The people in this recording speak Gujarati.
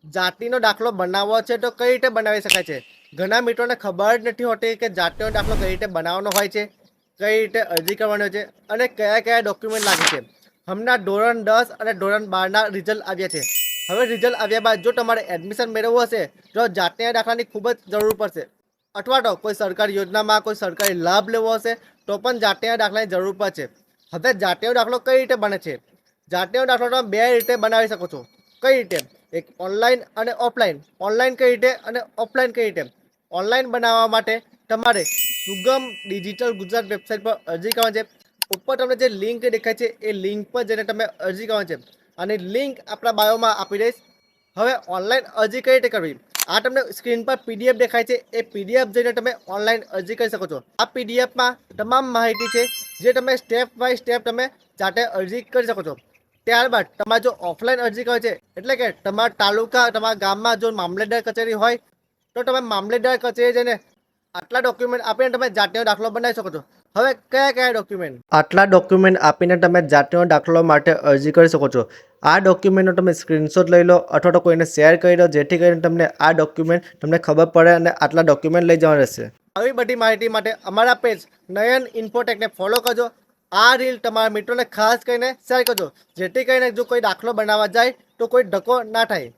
જાતિનો દાખલો બનાવવો છે તો કઈ રીતે બનાવી શકાય છે? ઘણા મિત્રોને ખબર જ નથી હોતી કે જાતિનો દાખલો કઈ રીતે બનાવવાનો હોય છે, કઈ રીતે અરજી કરવાની હોય છે અને કયા કયા ડોક્યુમેન્ટ લાગે છે. હમણાં ધોરણ 10 અને ધોરણ 12ના રિઝલ્ટ આવ્યા છે. હવે રિઝલ્ટ આવ્યા બાદ જો તમારે એડમિશન મેળવવું હશે તો જાતિના દાખલાની ખૂબ જ જરૂર પડશે, અથવા તો કોઈ સરકારી યોજનામાં કોઈ સરકારી લાભ લેવો હશે તો પણ જાતિના દાખલાની જરૂર પડશે. હવે જાતિનો દાખલો કઈ રીતે બને છે? જાતિનો દાખલો તમે બે રીતે બનાવી શકો છો. કઈ રીતે? એક ઓનલાઈન અને ઓફલાઈન. ઓનલાઈન કઈ રીતે અને ઓફલાઈન કઈ રીતે? ઓનલાઈન બનાવવા માટે તમારે સુગમ ડિજિટલ ગુજરાત વેબસાઇટ પર અરજી કરવાની છે. ઉપર તમને જે લિંક દેખાય છે એ લિંક પર જઈને તમે અરજી કરવાની છે અને લિંક આપણા બાયોમાં આપી દઈશ. હવે ઓનલાઈન અરજી કઈ રીતે કરવી? આ તમને સ્ક્રીન પર પીડીએફ દેખાય છે, એ પીડીએફ જઈને તમે ઓનલાઈન અરજી કરી શકો છો. આ પીડીએફમાં તમામ માહિતી છે જે તમે સ્ટેપ બાય સ્ટેપ તમે જાતે અરજી કરી શકો છો. ત્યારબાદ તમારે જો ઓફલાઈન અરજી કરે છે, એટલે કે તમારા તાલુકા, તમારા ગામમાં જો મામલેદાર કચેરી હોય તો તમે મામલેદાર કચેરી જઈને આટલા ડોક્યુમેન્ટ આપીને તમે જાતિનો દાખલો બનાવી શકો છો. હવે કયા કયા ડોક્યુમેન્ટ? આટલા ડોક્યુમેન્ટ આપીને તમે જાતિનો દાખલો માટે અરજી કરી શકો છો. આ ડોક્યુમેન્ટનો તમે સ્ક્રીનશોટ લઈ લો અથવા તો કોઈને શેર કરી દો, જેથી કરીને તમને આ ડોક્યુમેન્ટ તમને ખબર પડે અને આટલા ડોક્યુમેન્ટ લઈ જવા રહેશે. આવી બધી માહિતી માટે અમારા પેજ નયન ઇન્ફોટેકને ફોલો કરજો. આ રીલ તમારા મિત્રોને ખાસ કરીને શેર કરજો, જેથી કરીને જો કોઈ દાખલો બનાવવા જાય તો કોઈ ધક્કો ના થાય.